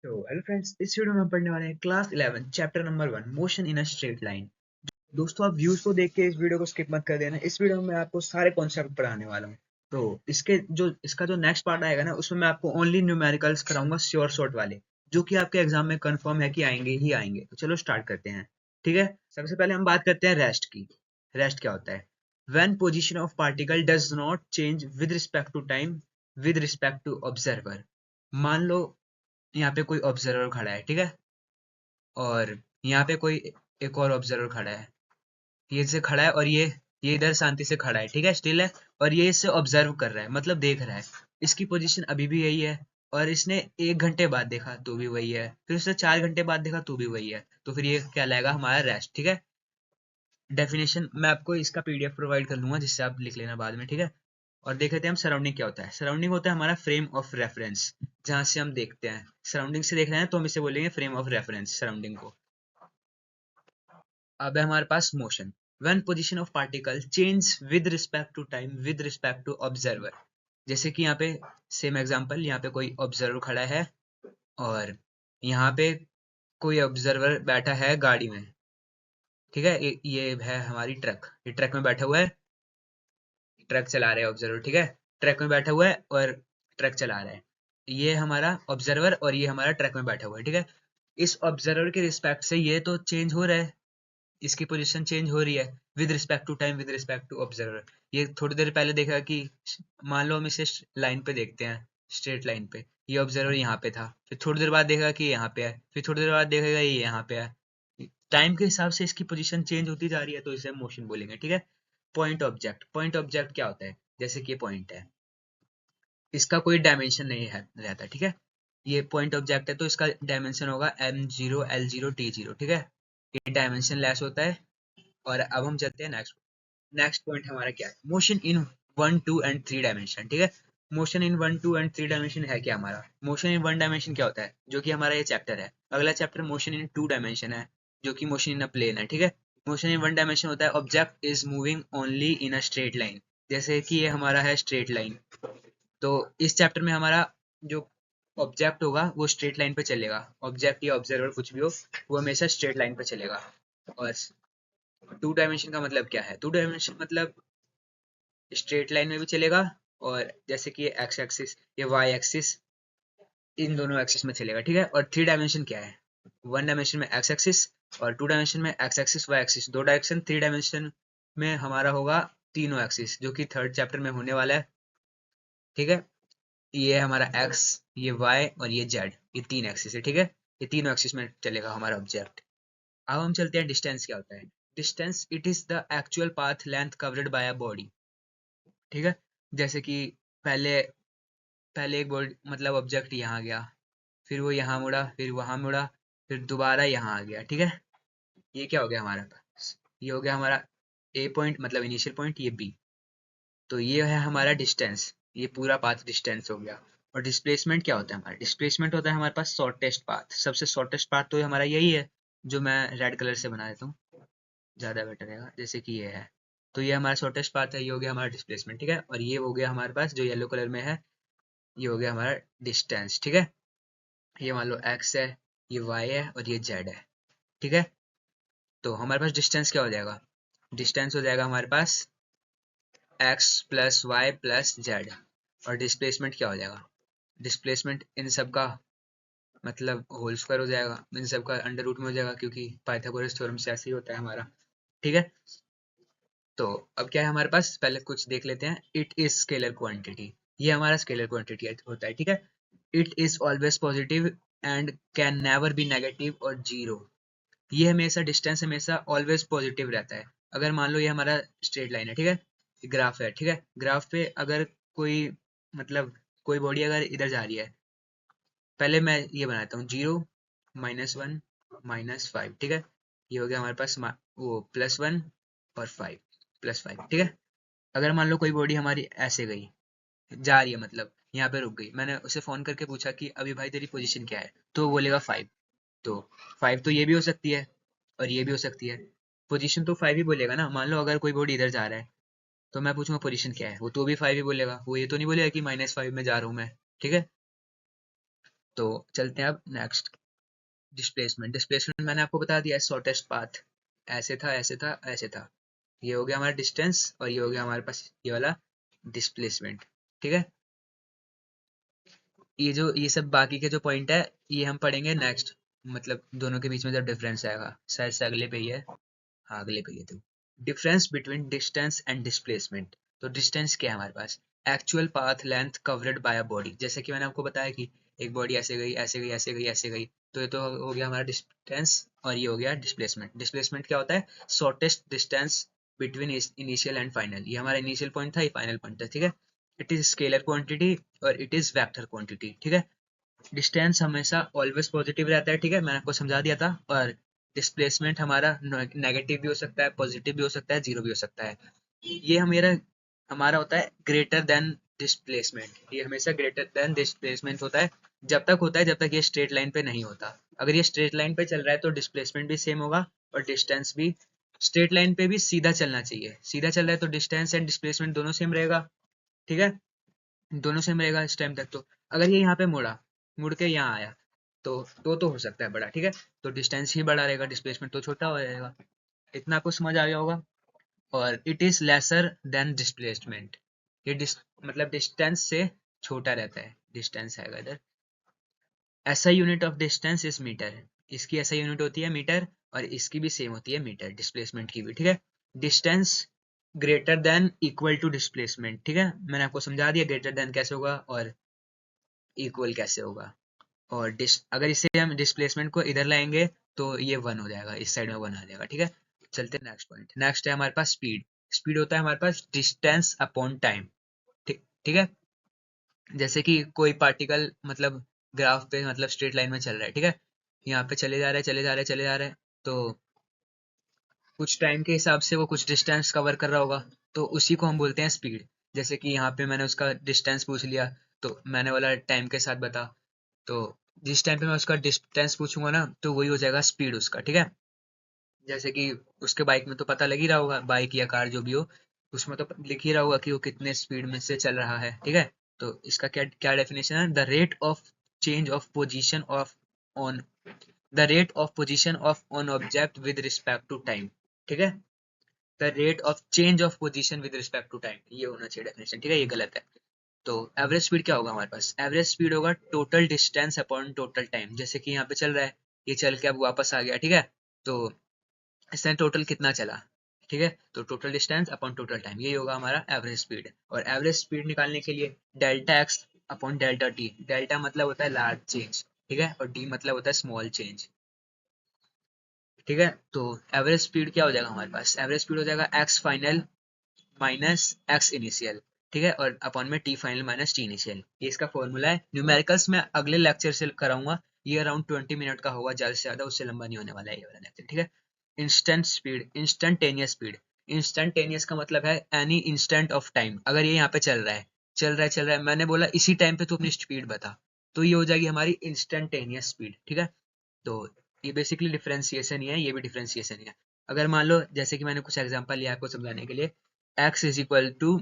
तो hello friends, इस video में हम पढ़ने वाले हैं class 11 chapter number 1 motion in a straight line. दोस्तों, आप व्यूज को देख के इस वीडियो को स्किप मत कर देना। इस वीडियो में मैं आपको सारे कॉन्सेप्ट पढ़ाने वाला हूँ। तो इसका जो नेक्स्ट पार्ट आएगा ना, उसमें मैं आपको ओनली न्यूमेरिकल्स कराऊंगा, श्योर शॉर्ट वाले, जो कि आपके एग्जाम में कंफर्म है कि आएंगे ही आएंगे। तो चलो स्टार्ट करते हैं। ठीक है, सबसे पहले हम बात करते हैं रेस्ट की। रेस्ट क्या होता है? When position of particle does not change with respect to time with respect to observer. मान लो यहाँ पे कोई ऑब्जर्वर खड़ा है, ठीक है, और यहाँ पे कोई एक और ऑब्जर्वर खड़ा है। ये इससे खड़ा है और ये इधर शांति से खड़ा है, ठीक है, स्टिल है, और ये इससे ऑब्जर्व कर रहा है, मतलब देख रहा है। इसकी पोजीशन अभी भी यही है, और इसने 1 घंटे बाद देखा तो भी वही है, फिर उसने 4 घंटे बाद देखा तो भी वही है। तो फिर ये क्या लाएगा? हमारा रेस्ट। ठीक है, डेफिनेशन मैं आपको इसका पीडीएफ प्रोवाइड कर दूंगा, जिससे आप लिख लेना बाद में। ठीक है, और देख लेते हैं हम सराउंडिंग क्या होता है। सराउंडिंग होता है हमारा फ्रेम ऑफ रेफरेंस, जहां से हम देखते हैं। सराउंडिंग से देख रहे हैं तो हम इसे बोलेंगे फ्रेम ऑफ रेफरेंस, सराउंडिंग को। अब है हमारे पास motion. When position of particle change with respect to time with respect to observer. जैसे कि यहाँ पे सेम एग्जांपल, यहाँ पे कोई ऑब्जर्वर खड़ा है और यहाँ पे कोई ऑब्जर्वर बैठा है गाड़ी में। ठीक है, ये है हमारी ट्रक। ये ट्रक में बैठा हुआ है, ट्रक चला रहे हैं ऑब्जर्वर। ठीक है, ट्रक में बैठा हुआ है और ट्रक चला रहा है। ये हमारा ऑब्जर्वर और ये हमारा ट्रक में बैठा हुआ है। ठीक है, इस ऑब्जर्वर के रिस्पेक्ट से ये तो चेंज हो रहा है, इसकी पोजीशन चेंज हो रही है with respect to time with respect to observer. ये थोड़ी देर पहले देखा कि मान लो हम इसे लाइन पे देखते हैं, स्ट्रेट लाइन पे, ये ऑब्जर्वर यहाँ पे था, फिर थोड़ी देर बाद देखा कि यहाँ पे है, फिर थोड़ी देर बाद देखेगा ये यहाँ पे है। टाइम के हिसाब से इसकी पोजीशन चेंज होती जा रही है, तो इसे हम मोशन बोलेंगे। ठीक है, पॉइंट ऑब्जेक्ट। पॉइंट ऑब्जेक्ट क्या होता है? जैसे कि ये पॉइंट है, इसका कोई डायमेंशन नहीं है रहता। ठीक है, ये पॉइंट ऑब्जेक्ट है तो इसका डायमेंशन होगा m0 l0 t0। ठीक है, ये डायमेंशन लेस होता है। और अब हम चलते हैं नेक्स्ट। नेक्स्ट पॉइंट हमारा क्या है? Motion in 1, 2 and 3 dimension. ठीक है, मोशन इन 1, 2 एंड 3 डायमेंशन है क्या हमारा? मोशन इन 1 डायमेंशन क्या होता है? जो कि हमारा ये चैप्टर है। अगला चैप्टर मोशन इन 2 डायमेंशन है, जो कि मोशन इन अ प्लेन है। ठीक है, मोशन इन 1 डायमेंशन होता है object is moving only in a straight line. जैसे कि ये हमारा है स्ट्रेट लाइन, तो इस चैप्टर में हमारा जो ऑब्जेक्ट होगा वो स्ट्रेट लाइन पे चलेगा। ऑब्जेक्ट या ऑब्जर्वर कुछ भी हो, वो हमेशा स्ट्रेट लाइन पे चलेगा। और 2 डायमेंशन का मतलब क्या है? 2 डायमेंशन मतलब स्ट्रेट लाइन में भी चलेगा, और जैसे कि ये एक्स एक्सिस, ये वाई एक्सिस, इन दोनों एक्सिस में चलेगा। ठीक है, और 3 डायमेंशन क्या है? 1 डायमेंशन में एक्स एक्सिस, और 2 डायमेंशन में x axis y axis, 2 direction. 3 dimension में हमारा होगा तीनों एक्सिस, जो कि थर्ड चैप्टर में होने वाला है। ठीक है, ये हमारा एक्स, ये वाई और ये जेड, ये 3 एक्सिस है। ठीक है, ये तीनों एक्सिस में चलेगा हमारा ऑब्जेक्ट। अब हम चलते हैं डिस्टेंस क्या होता है। Distance, it is the actual path length covered by a body. ठीक है, जैसे कि पहले पहले एक बॉडी मतलब ऑब्जेक्ट यहाँ गया, फिर वो यहाँ मुड़ा, फिर वहां मुड़ा, फिर दोबारा यहाँ आ गया। ठीक है, ये क्या हो गया हमारा पास? ये हो गया हमारा ए पॉइंट, मतलब इनिशियल पॉइंट, ये बी। तो ये है हमारा डिस्टेंस, ये पूरा पाथ डिस्टेंस हो गया। और डिस्प्लेसमेंट क्या होता है हमारा? डिस्प्लेसमेंट होता है हमारे पास शॉर्टेस्ट पाथ। सबसे शॉर्टेस्ट पाथ तो हमारा यही है, जो मैं रेड कलर से बना देता हूँ, ज़्यादा बेटर रहेगा। जैसे कि ये है, तो ये हमारा शॉर्टेस्ट पाथ है, ये हो गया हमारा डिस्प्लेसमेंट। ठीक है, और ये हो गया हमारे पास जो येलो कलर में है, ये हो गया हमारा डिस्टेंस। ठीक है, ये मान लो एक्स है, ये वाई है और ये जेड है। ठीक है, तो हमारे पास डिस्टेंस क्या हो जाएगा? डिस्टेंस हो जाएगा हमारे पास x plus y plus z. और डिस्प्लेसमेंट क्या हो जाएगा? डिस्प्लेसमेंट इन सब का मतलब होल स्क्वायर हो जाएगा, इन सब का अंडर रूट में हो जाएगा, क्योंकि पाइथागोरस थ्योरम से ऐसे ही होता है हमारा। ठीक है, तो अब क्या है हमारे पास? पहले कुछ देख लेते हैं। इट इज स्केलर क्वांटिटी, ये हमारा स्केलर क्वांटिटी होता है। ठीक है, it is always positive and can never be negative और जीरो। ये हमेशा डिस्टेंस हमेशा ऑलवेज पॉजिटिव रहता है। अगर मान लो ये हमारा स्ट्रेट लाइन है, ठीक है, ग्राफ है। ठीक है, ग्राफ पे अगर कोई मतलब कोई बॉडी अगर इधर जा रही है, पहले मैं ये बनाता हूँ 0 -1 -5। ठीक है, ये हो गया हमारे पास वो +1 और 5 +5। ठीक है, अगर मान लो कोई बॉडी हमारी ऐसे गई, जा रही है, मतलब यहाँ पे रुक गई, मैंने उसे फोन करके पूछा कि अभी भाई तेरी पोजीशन क्या है, तो वो बोलेगा 5। तो 5 तो ये भी हो सकती है और ये भी हो सकती है, पोजीशन तो 5 ही बोलेगा ना। मान लो अगर कोई बॉडी इधर जा रहा है, तो मैं पूछूंगा पोजीशन क्या है, वो तो भी 5 ही बोलेगा, वो ये तो नहीं बोलेगा कि -5 में जा रहा हूँ मैं। ठीक है, तो चलते हैं अब नेक्स्ट, डिस्प्लेसमेंट। डिस्प्लेसमेंट मैंने आपको बता दिया, शॉर्टेस्ट पाथ, ऐसे था ऐसे था ऐसे था, ये हो गया हमारा डिस्टेंस और ये हो गया हमारे पास ये वाला डिस्प्लेसमेंट। ठीक है, ये सब बाकी के जो पॉइंट है ये हम पढ़ेंगे नेक्स्ट, मतलब दोनों के बीच में जब डिफरेंस आएगा, शायद से अगले पे ही है, हाँ अगले पे ही है। तो difference between distance and displacement. तो डिस्टेंस क्या है हमारे पास, actual path length covered by a body, जैसे कि मैंने आपको बताया कि एक बॉडी ऐसे गई ऐसे गई ऐसे गई ऐसे गई, तो ये तो हो गया हमारा डिस्टेंस और ये हो गया डिस्प्लेसमेंट। डिस्प्लेसमेंट क्या होता है, shortest distance between initial and final, ये हमारा इनिशियल पॉइंट था, ये फाइनल पॉइंट था। ठीक है, इट इज स्केलर क्वांटिटी और इट इज वेक्टर क्वांटिटी। ठीक है, डिस्टेंस हमेशा ऑलवेज पॉजिटिव रहता है, ठीक है, मैंने आपको समझा दिया था। और डिस्प्लेसमेंट हमारा नेगेटिव भी हो सकता है, पॉजिटिव भी हो सकता है, जीरो भी हो सकता है। ये हमारा होता है ग्रेटर देन डिस्प्लेसमेंट, ये हमेशा ग्रेटर देन डिस्प्लेसमेंट होता है, जब तक ये स्ट्रेट लाइन पे नहीं होता। अगर ये स्ट्रेट लाइन पे चल रहा है तो डिस्प्लेसमेंट भी सेम होगा और डिस्टेंस भी स्ट्रेट लाइन पे भी सीधा चलना चाहिए, सीधा चल रहा है तो डिस्टेंस एंड डिस्प्लेसमेंट दोनों सेम रहेगा। ठीक है, दोनों सेम रहेगा इस टाइम तक। तो अगर ये यहाँ पे मुड़ के यहाँ आया तो हो सकता है बड़ा। ठीक है, तो डिस्टेंस ही बड़ा रहेगा, डिस्प्लेसमेंट तो छोटा हो जाएगा। इतना आपको समझ आ गया होगा। और it is lesser than displacement, मतलब डिस्टेंस से छोटा रहता है, डिस्टेंस आएगा इधर। SI unit of distance is metre, इसकी ऐसा यूनिट होती है मीटर और इसकी भी सेम होती है मीटर, डिस्प्लेसमेंट की भी। ठीक है, distance greater than equal to displacement. ठीक है, मैंने आपको समझा दिया ग्रेटर देन कैसे होगा और इक्वल कैसे होगा। और अगर इसे हम डिस्प्लेसमेंट को इधर लाएंगे तो ये वन हो जाएगा, इस साइड में वन आ जाएगा। ठीक है, चलते हैं नेक्स्ट पॉइंट। नेक्स्ट है हमारे पास स्पीड। स्पीड होता है हमारे पास डिस्टेंस अपॉन टाइम। ठीक ठीक है, जैसे कि कोई पार्टिकल मतलब ग्राफ पे मतलब स्ट्रेट लाइन में चल रहा है। ठीक है, यहाँ पे चले जा रहे हैं चले जा रहे हैं चले जा रहे हैं, तो कुछ टाइम के हिसाब से वो कुछ डिस्टेंस कवर कर रहा होगा, तो उसी को हम बोलते हैं स्पीड। जैसे कि यहाँ पे मैंने उसका डिस्टेंस पूछ लिया, तो मैंने वाला टाइम के साथ बता, तो जिस टाइम पे मैं उसका डिस्टेंस पूछूंगा ना तो वही हो जाएगा स्पीड उसका। ठीक है, जैसे कि उसके बाइक में तो पता लग ही रहा होगा, बाइक या कार जो भी हो, उसमें तो लिख ही रहा होगा कि वो कितने स्पीड में से चल रहा है। ठीक है, तो इसका क्या क्या डेफिनेशन है, the rate of change of position of on the rate of position of on object with respect to time. ठीक है, the rate of change of position with respect to time, ये होना चाहिए डेफिनेशन। ठीक है, ये गलत है। तो एवरेज स्पीड क्या होगा हमारे पास, एवरेज स्पीड होगा total distance upon total time. जैसे कि यहाँ पे चल रहा है, ये चल के अब वापस आ गया। ठीक है, तो इसने टोटल कितना चला। ठीक है, तो total distance upon total time, यही होगा हमारा एवरेज स्पीड। और एवरेज स्पीड निकालने के लिए delta x upon delta T, delta मतलब होता है लार्ज चेंज, ठीक है, और टी मतलब होता है स्मॉल चेंज। ठीक है, तो एवरेज स्पीड क्या हो जाएगा हमारे पास, एवरेज स्पीड हो जाएगा x final minus x initial. ठीक है, और अपॉन में T final minus T initial, ये इसका फॉर्मूला है। न्यूमेरिकल्स में अगले लेक्चर से कराऊंगा, ये अराउंड 20 मिनट का होगा, ज्यादा से ज्यादा, उससे लंबा नहीं होने वाला है ये वाला लेक्चर। ठीक है, instant speed, instantaneous speed. Instantaneous का मतलब है एनी इंस्टेंट ऑफ टाइम, अगर ये यहाँ पे चल रहा है, मैंने बोला इसी टाइम पे तू अपनी स्पीड बता, तो ये हो जाएगी हमारी इंस्टेंटेनियस स्पीड। ठीक है, तो ये बेसिकली डिफरेंशिएशन ही है, ये भी डिफरेंशिएशन ही है। अगर मान लो जैसे कि मैंने कुछ एग्जांपल लिया आपको समझाने के लिए, x is equal to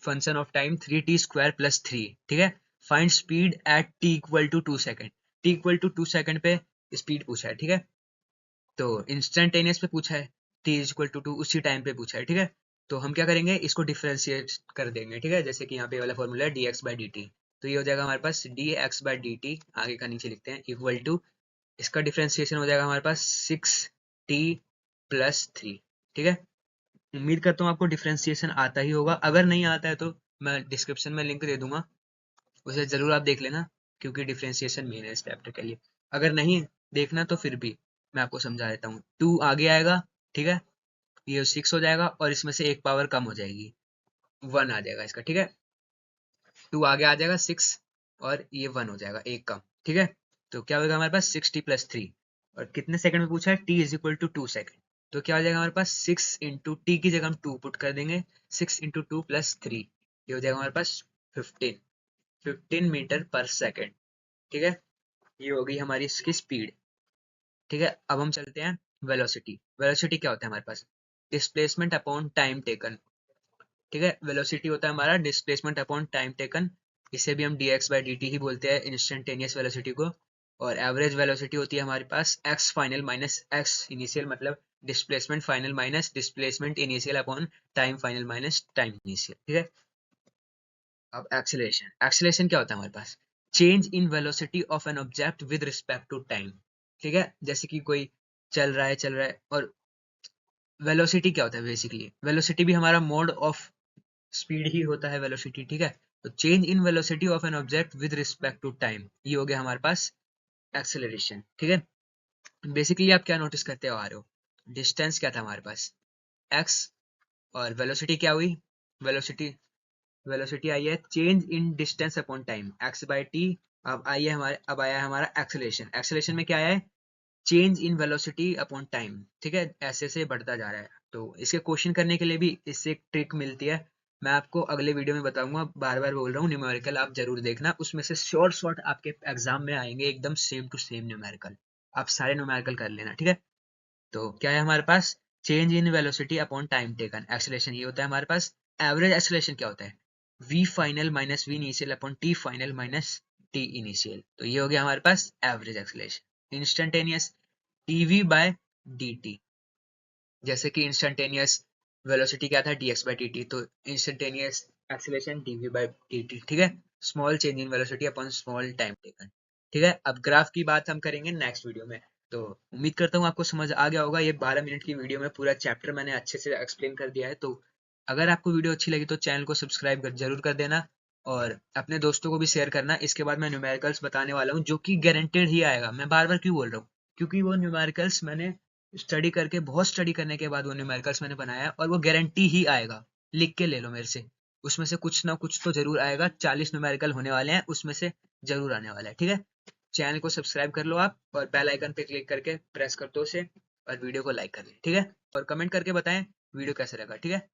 function of time 3t² plus 3। ठीक है, find speed at t equal to 2 second. t equal to 2 second पे स्पीड पूछा है। ठीक है, तो इंस्टेंटेनियस पे पूछा है, t इज इक्वल टू 2 उसी टाइम पे पूछा है। ठीक है, तो हम क्या करेंगे, इसको डिफरेंशिएट कर देंगे। ठीक है, जैसे कि यहाँ पे वाला फॉर्मूला है dx/dt, तो ये हो जाएगा हमारे पास dx/dt, आगे का नीचे लिखते हैं, इक्वल टू, इसका डिफरेंशिएशन हो जाएगा हमारे पास 6t प्लस 3। ठीक है, उम्मीद करता हूँ आपको डिफरेंशिएशन आता ही होगा, अगर नहीं आता है तो मैं डिस्क्रिप्शन में लिंक दे दूंगा, उसे जरूर आप देख लेना, क्योंकि डिफरेंशिएशन मेन है इस चैप्टर के लिए। अगर नहीं देखना तो फिर भी मैं आपको समझा देता हूँ। 2 आगे आएगा, ठीक है, ये 6 हो जाएगा और इसमें से एक पावर कम हो जाएगी, 1 आ जाएगा इसका। ठीक है, 2 आगे आ जाएगा 6 और ये 1 हो जाएगा, एक कम। ठीक है, तो क्या होगा हमारे पास 6t+3, और कितने सेकंड में पूछा है, t is equal to 2 second, तो क्या हो जाएगा हमारे पास 6 इंटू टी की जगह हम 2 पुट कर देंगे, 6 इंटू 2 प्लस 3, ये हो जाएगा हमारे पास 15 मीटर पर सेकेंड। ठीक है, ये होगी हमारी इसकी स्पीड। ठीक है, अब हम चलते हैं वेलोसिटी। वेलोसिटी क्या होता है हमारे पास, डिस्प्लेसमेंट अपॉन टाइम टेकन। ठीक है, वेलोसिटी होता है हमारा डिस्प्लेसमेंट अपॉन टाइम टेकन, इसे भी हम dx बाई dt ही बोलते हैं इंस्टेंटेनियस वेलोसिटी को। और एवरेज वेलोसिटी होती है हमारे पास x final minus x initial, मतलब displacement final minus displacement initial upon time final minus time initial, ठीक है। अब एक्सेलरेशन, एक्सेलरेशन क्या होता है हमारे पास, change in velocity of an object with respect to time, ठीक है। जैसे कि कोई चल रहा है और वेलोसिटी क्या होता है, बेसिकली वेलोसिटी भी हमारा मोड ऑफ स्पीड ही होता है वेलोसिटी, ठीक है। तो change in velocity of an object with respect to time, ये हो गया हमारे पास एक्सेलरेशन, ठीक है। बेसिकली आप क्या नोटिस करते हो आ रहे हो, डिस्टेंस क्या था हमारे पास x, और वेलोसिटी क्या हुई, वेलोसिटी वेलोसिटी आई है change in distance upon time x by T. अब आया है हमारा एक्सेलरेशन, एक्सेलरेशन में क्या आया है, change in velocity upon time, ठीक है। ऐसे से बढ़ता जा रहा है। तो इसके क्वेश्चन करने के लिए भी इससे एक ट्रिक मिलती है, मैं आपको अगले वीडियो में बताऊंगा, बार बार बोल रहा हूँ, न्यूमेरिकल आप जरूर देखना, उसमें से शॉर्ट आपके एग्जाम में आएंगे एकदम सेम टू सेम न्यूमेरिकल, आप सारे न्यूमेरिकल कर लेना, ठीक है। तो क्या है हमारे पास, change in velocity upon time taken, acceleration ये होता है हमारे पास। एवरेज एक्सेलरेशन क्या होता है, v final minus v initial upon t final minus t initial, तो ये हो गया हमारे पास average acceleration. Instantaneous dv by dt, जैसे कि इंस्टेंटेनियस वेलोसिटी क्या था dx बाई dt, तो instantaneous acceleration dv by dt, ठीक है। Small change in velocity upon small time taken, ठीक है। अब ग्राफ की बात हम करेंगे नेक्स्ट वीडियो में। तो उम्मीद करता हूँ आपको समझ आ गया होगा, ये 12 मिनट की वीडियो में पूरा चैप्टर मैंने अच्छे से एक्सप्लेन कर दिया है। तो अगर आपको वीडियो अच्छी लगी तो चैनल को सब्सक्राइब जरूर कर देना, और अपने दोस्तों को भी शेयर करना। इसके बाद मैं न्यूमेरिकल्स बताने वाला हूँ जो कि गारंटेड ही आएगा, मैं बार बार क्यों बोल रहा हूँ, क्योंकि वो न्यूमेरिकल्स मैंने स्टडी करके, बहुत स्टडी करने के बाद वो न्यूमेरिकल्स मैंने बनाया है, और वो गारंटी ही आएगा, लिख के ले लो मेरे से, उसमें से कुछ ना कुछ तो जरूर आएगा। 40 न्यूमेरिकल होने वाले हैं, उसमें से जरूर आने वाला है, ठीक है। चैनल को सब्सक्राइब कर लो आप, और बेल आइकन पे क्लिक करके प्रेस कर दो उसे, और वीडियो को लाइक कर लें, ठीक है। और कमेंट करके बताएं वीडियो कैसा लगा, ठीक है।